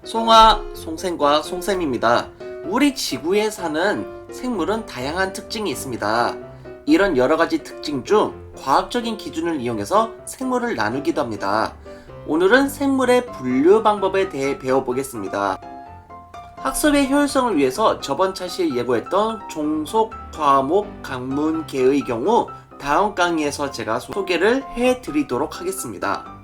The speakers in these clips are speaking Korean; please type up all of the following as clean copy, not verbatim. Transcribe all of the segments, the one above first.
송아, 송생과 송쌤입니다. 우리 지구에 사는 생물은 다양한 특징이 있습니다. 이런 여러가지 특징 중 과학적인 기준을 이용해서 생물을 나누기도 합니다. 오늘은 생물의 분류 방법에 대해 배워보겠습니다. 학습의 효율성을 위해서 저번 차시에 예고했던 종속, 과목, 강문, 계의 경우 다음 강의에서 제가 소개를 해드리도록 하겠습니다.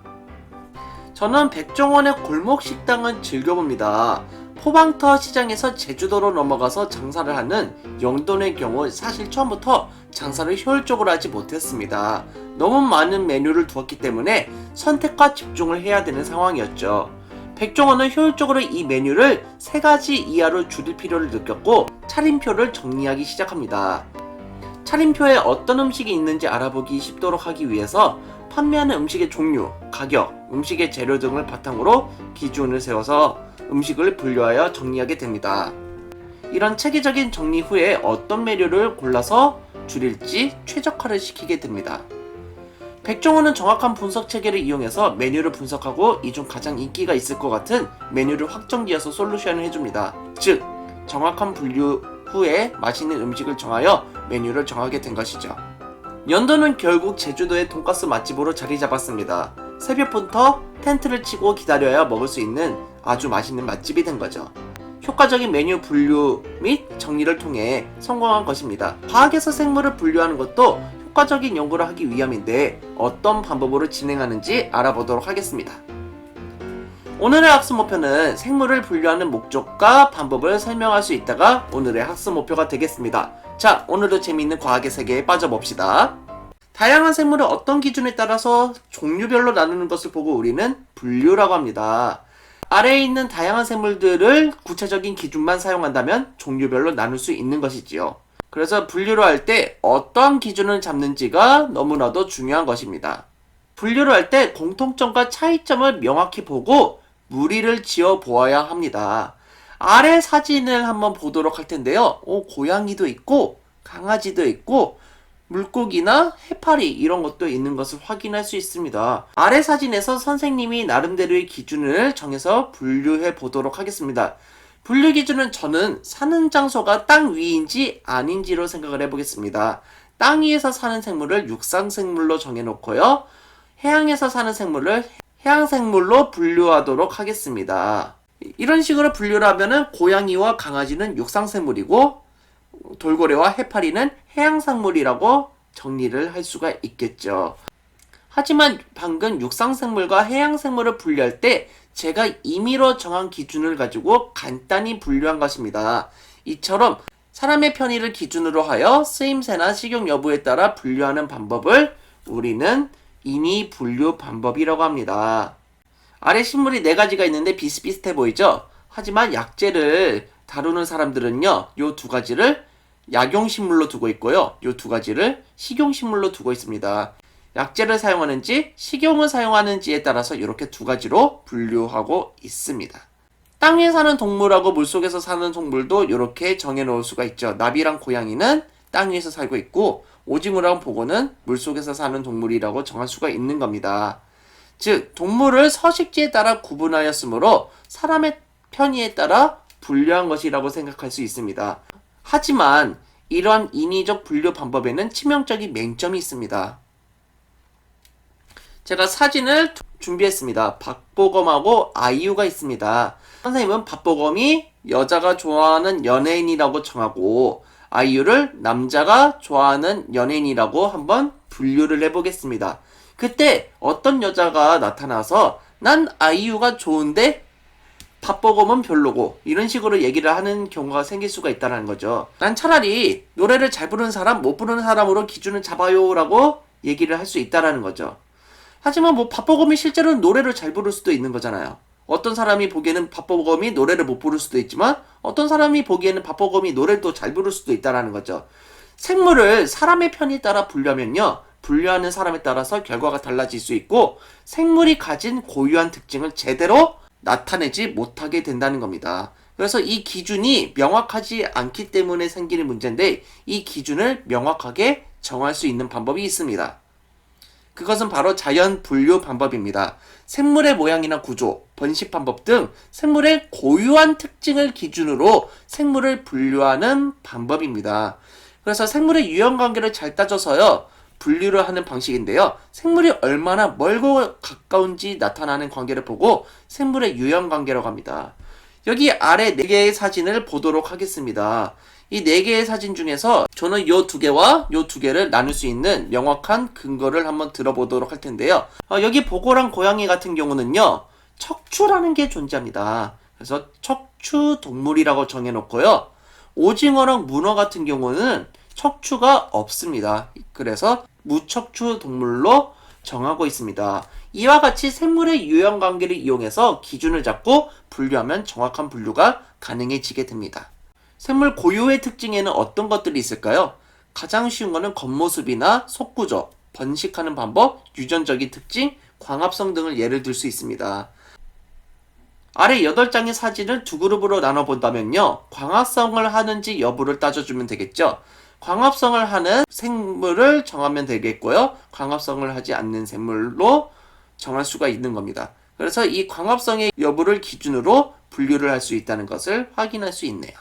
저는 백종원의 골목식당은 즐겨봅니다. 포방터 시장에서 제주도로 넘어가서 장사를 하는 영돈의 경우 사실 처음부터 장사를 효율적으로 하지 못했습니다. 너무 많은 메뉴를 두었기 때문에 선택과 집중을 해야 되는 상황이었죠. 백종원은 효율적으로 이 메뉴를 3가지 이하로 줄일 필요를 느꼈고 차림표를 정리하기 시작합니다. 차림표에 어떤 음식이 있는지 알아보기 쉽도록 하기 위해서 판매하는 음식의 종류, 가격, 음식의 재료 등을 바탕으로 기준을 세워서 음식을 분류하여 정리하게 됩니다. 이런 체계적인 정리 후에 어떤 메뉴를 골라서 줄일지 최적화를 시키게 됩니다. 백종원은 정확한 분석 체계를 이용해서 메뉴를 분석하고 이 중 가장 인기가 있을 것 같은 메뉴를 확정지어서 솔루션을 해줍니다. 즉, 정확한 분류 후에 맛있는 음식을 정하여 메뉴를 정하게 된 것이죠. 연도는 결국 제주도의 돈가스 맛집으로 자리 잡았습니다. 새벽부터 텐트를 치고 기다려야 먹을 수 있는 아주 맛있는 맛집이 된 거죠. 효과적인 메뉴 분류 및 정리를 통해 성공한 것입니다. 과학에서 생물을 분류하는 것도 효과적인 연구를 하기 위함인데 어떤 방법으로 진행하는지 알아보도록 하겠습니다. 오늘의 학습 목표는 생물을 분류하는 목적과 방법을 설명할 수 있다가 오늘의 학습 목표가 되겠습니다. 자, 오늘도 재미있는 과학의 세계에 빠져봅시다. 다양한 생물을 어떤 기준에 따라서 종류별로 나누는 것을 보고 우리는 분류라고 합니다. 아래에 있는 다양한 생물들을 구체적인 기준만 사용한다면 종류별로 나눌 수 있는 것이지요. 그래서 분류를 할 때 어떤 기준을 잡는지가 너무나도 중요한 것입니다. 분류를 할 때 공통점과 차이점을 명확히 보고 무리를 지어 보아야 합니다. 아래 사진을 한번 보도록 할 텐데요. 고양이도 있고 강아지도 있고 물고기나 해파리 이런 것도 있는 것을 확인할 수 있습니다. 아래 사진에서 선생님이 나름대로의 기준을 정해서 분류해 보도록 하겠습니다. 분류 기준은 저는 사는 장소가 땅 위인지 아닌지로 생각을 해보겠습니다. 땅 위에서 사는 생물을 육상생물로 정해놓고요. 해양에서 사는 생물을 해양생물로 분류하도록 하겠습니다. 이런 식으로 분류를 하면은 고양이와 강아지는 육상생물이고 돌고래와 해파리는 해양생물이라고 정리를 할 수가 있겠죠. 하지만 방금 육상생물과 해양생물을 분류할 때 제가 임의로 정한 기준을 가지고 간단히 분류한 것입니다. 이처럼 사람의 편의를 기준으로 하여 쓰임새나 식용 여부에 따라 분류하는 방법을 우리는 임의 분류 방법이라고 합니다. 아래 식물이 4가지가 있는데 비슷비슷해 보이죠? 하지만 약재를 다루는 사람들은요, 요 2가지를 약용식물로 두고 있고요, 요 2가지를 식용식물로 두고 있습니다. 약재를 사용하는지 식용을 사용하는지에 따라서 이렇게 2가지로 분류하고 있습니다. 땅 위에 사는 동물하고 물속에서 사는 동물도 이렇게 정해놓을 수가 있죠. 나비랑 고양이는 땅 위에서 살고 있고 오징어랑 보고는 물속에서 사는 동물이라고 정할 수가 있는 겁니다. 즉, 동물을 서식지에 따라 구분하였으므로 사람의 편의에 따라 분류한 것이라고 생각할 수 있습니다. 하지만 이러한 인위적 분류 방법에는 치명적인 맹점이 있습니다. 제가 사진을 준비했습니다. 박보검하고 아이유가 있습니다. 선생님은 박보검이 여자가 좋아하는 연예인이라고 정하고 아이유를 남자가 좋아하는 연예인이라고 한번 분류를 해보겠습니다. 그때 어떤 여자가 나타나서 난 아이유가 좋은데 박보검은 별로고 이런 식으로 얘기를 하는 경우가 생길 수가 있다는 거죠. 난 차라리 노래를 잘 부르는 사람, 못 부르는 사람으로 기준을 잡아요 라고 얘기를 할 수 있다는 거죠. 하지만 박보검이 실제로는 노래를 잘 부를 수도 있는 거잖아요. 어떤 사람이 보기에는 박보검이 노래를 못 부를 수도 있지만 어떤 사람이 보기에는 박보검이 노래를 또 잘 부를 수도 있다는 거죠. 생물을 사람의 편에 따라 분류하면요, 분류하는 사람에 따라서 결과가 달라질 수 있고 생물이 가진 고유한 특징을 제대로 나타내지 못하게 된다는 겁니다. 그래서 이 기준이 명확하지 않기 때문에 생기는 문제인데 이 기준을 명확하게 정할 수 있는 방법이 있습니다. 그것은 바로 자연 분류 방법입니다. 생물의 모양이나 구조, 번식 방법 등 생물의 고유한 특징을 기준으로 생물을 분류하는 방법입니다. 그래서 생물의 유형 관계를 잘 따져서요, 분류를 하는 방식인데요. 생물이 얼마나 멀고 가까운지 나타나는 관계를 보고 생물의 유형 관계라고 합니다. 여기 아래 4개의 사진을 보도록 하겠습니다. 이 4개의 사진 중에서 저는 요 2개와 요 2개를 나눌 수 있는 명확한 근거를 한번 들어보도록 할 텐데요. 여기 보고랑 고양이 같은 경우는요, 척추라는 게 존재합니다. 그래서 척추 동물이라고 정해놓고요. 오징어랑 문어 같은 경우는 척추가 없습니다. 그래서 무척추 동물로 정하고 있습니다. 이와 같이 생물의 유형 관계를 이용해서 기준을 잡고 분류하면 정확한 분류가 가능해지게 됩니다. 생물 고유의 특징에는 어떤 것들이 있을까요? 가장 쉬운 거는 겉모습이나 속구조, 번식하는 방법, 유전적인 특징, 광합성 등을 예를 들 수 있습니다. 아래 8장의 사진을 두 그룹으로 나눠본다면요, 광합성을 하는지 여부를 따져주면 되겠죠. 광합성을 하는 생물을 정하면 되겠고요, 광합성을 하지 않는 생물로 정할 수가 있는 겁니다. 그래서 이 광합성의 여부를 기준으로 분류를 할 수 있다는 것을 확인할 수 있네요.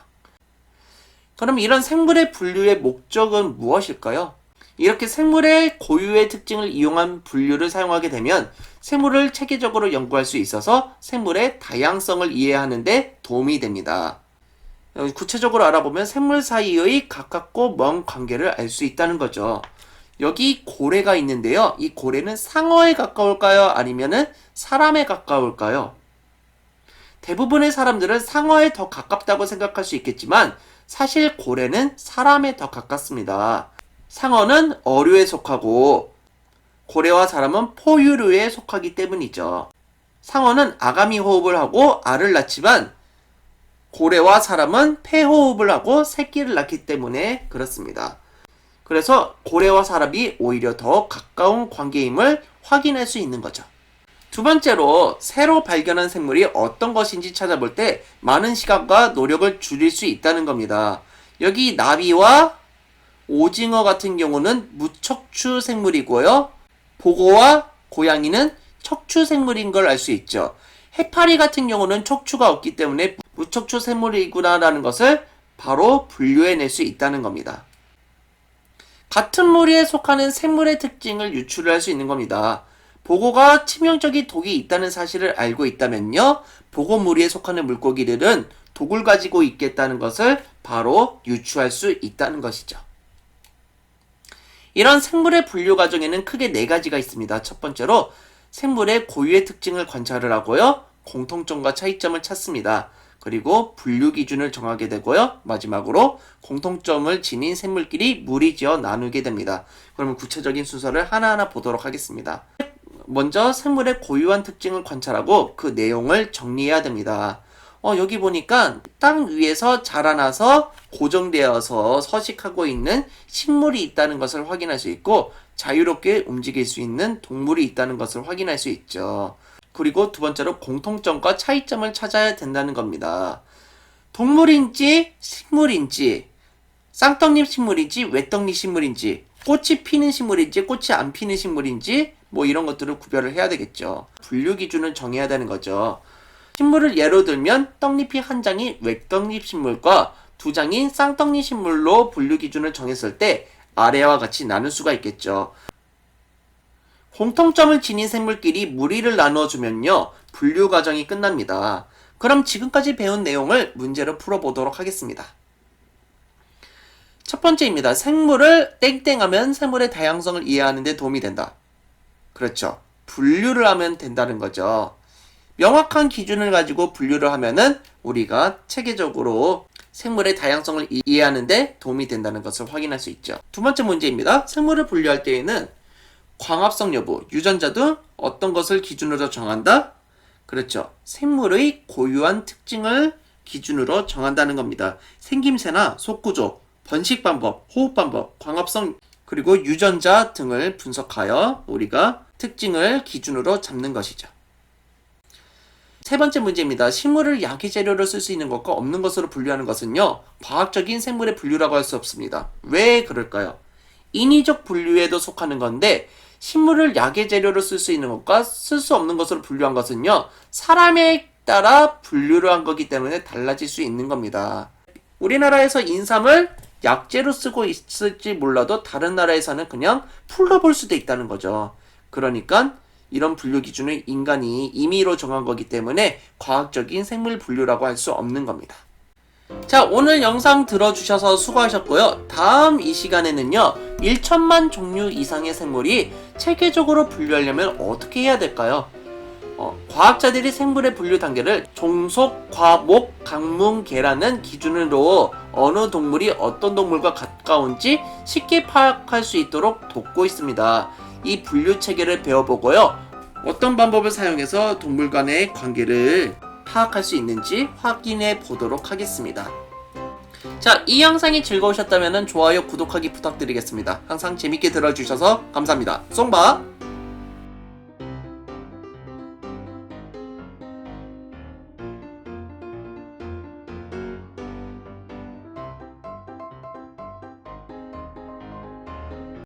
그럼 이런 생물의 분류의 목적은 무엇일까요? 이렇게 생물의 고유의 특징을 이용한 분류를 사용하게 되면 생물을 체계적으로 연구할 수 있어서 생물의 다양성을 이해하는 데 도움이 됩니다. 구체적으로 알아보면 생물 사이의 가깝고 먼 관계를 알 수 있다는 거죠. 여기 고래가 있는데요. 이 고래는 상어에 가까울까요? 아니면은 사람에 가까울까요? 대부분의 사람들은 상어에 더 가깝다고 생각할 수 있겠지만 사실 고래는 사람에 더 가깝습니다. 상어는 어류에 속하고 고래와 사람은 포유류에 속하기 때문이죠. 상어는 아가미 호흡을 하고 알을 낳지만 고래와 사람은 폐호흡을 하고 새끼를 낳기 때문에 그렇습니다. 그래서 고래와 사람이 오히려 더 가까운 관계임을 확인할 수 있는 거죠. 두 번째로 새로 발견한 생물이 어떤 것인지 찾아볼 때 많은 시간과 노력을 줄일 수 있다는 겁니다. 여기 나비와 오징어 같은 경우는 무척추 생물이고요. 보고와 고양이는 척추 생물인 걸 알 수 있죠. 해파리 같은 경우는 척추가 없기 때문에 무척추 생물이구나라는 것을 바로 분류해낼 수 있다는 겁니다. 같은 무리에 속하는 생물의 특징을 유출할 수 있는 겁니다. 보고가 치명적인 독이 있다는 사실을 알고 있다면요, 보고 무리에 속하는 물고기들은 독을 가지고 있겠다는 것을 바로 유추할 수 있다는 것이죠. 이런 생물의 분류 과정에는 크게 4가지가 있습니다. 첫 번째로 생물의 고유의 특징을 관찰을 하고요, 공통점과 차이점을 찾습니다. 그리고 분류 기준을 정하게 되고요, 마지막으로 공통점을 지닌 생물끼리 무리지어 나누게 됩니다. 그러면 구체적인 순서를 하나하나 보도록 하겠습니다. 먼저 생물의 고유한 특징을 관찰하고 그 내용을 정리해야 됩니다. 여기 보니까 땅 위에서 자라나서 고정되어서 서식하고 있는 식물이 있다는 것을 확인할 수 있고 자유롭게 움직일 수 있는 동물이 있다는 것을 확인할 수 있죠. 그리고 두 번째로 공통점과 차이점을 찾아야 된다는 겁니다. 동물인지 식물인지, 쌍떡잎 식물인지 외떡잎 식물인지, 꽃이 피는 식물인지 꽃이 안 피는 식물인지 뭐 이런 것들을 구별을 해야 되겠죠. 분류 기준을 정해야 되는 거죠. 식물을 예로 들면 떡잎이 한 장이 외떡잎 식물과 2장이 쌍떡잎 식물로 분류 기준을 정했을 때 아래와 같이 나눌 수가 있겠죠. 공통점을 지닌 생물끼리 무리를 나누어주면요, 분류 과정이 끝납니다. 그럼 지금까지 배운 내용을 문제로 풀어보도록 하겠습니다. 첫 번째입니다. 생물을 땡땡하면 생물의 다양성을 이해하는 데 도움이 된다. 그렇죠. 분류를 하면 된다는 거죠. 명확한 기준을 가지고 분류를 하면은 우리가 체계적으로 생물의 다양성을 이해하는 데 도움이 된다는 것을 확인할 수 있죠. 두 번째 문제입니다. 생물을 분류할 때에는 광합성 여부, 유전자 등 어떤 것을 기준으로 정한다? 그렇죠. 생물의 고유한 특징을 기준으로 정한다는 겁니다. 생김새나 속구조, 번식 방법, 호흡 방법, 광합성, 그리고 유전자 등을 분석하여 우리가 특징을 기준으로 잡는 것이죠. 세 번째 문제입니다. 식물을 약의 재료로 쓸 수 있는 것과 없는 것으로 분류하는 것은요, 과학적인 생물의 분류라고 할 수 없습니다. 왜 그럴까요? 인위적 분류에도 속하는 건데 식물을 약의 재료로 쓸 수 있는 것과 쓸 수 없는 것으로 분류한 것은요, 사람에 따라 분류를 한 거기 때문에 달라질 수 있는 겁니다. 우리나라에서 인삼을 약재로 쓰고 있을지 몰라도 다른 나라에서는 그냥 풀로 볼 수도 있다는 거죠. 그러니까 이런 분류 기준을 인간이 임의로 정한 거기 때문에 과학적인 생물 분류라고 할 수 없는 겁니다. 자, 오늘 영상 들어주셔서 수고하셨고요. 다음 이 시간에는요, 1천만 종류 이상의 생물이 체계적으로 분류하려면 어떻게 해야 될까요? 과학자들이 생물의 분류 단계를 종속, 과목, 강문계라는 기준으로 어느 동물이 어떤 동물과 가까운지 쉽게 파악할 수 있도록 돕고 있습니다. 이 분류 체계를 배워보고요, 어떤 방법을 사용해서 동물 간의 관계를 파악할 수 있는지 확인해 보도록 하겠습니다. 자, 이 영상이 즐거우셨다면 좋아요, 구독하기 부탁드리겠습니다. 항상 재밌게 들어주셔서 감사합니다. 쏭바!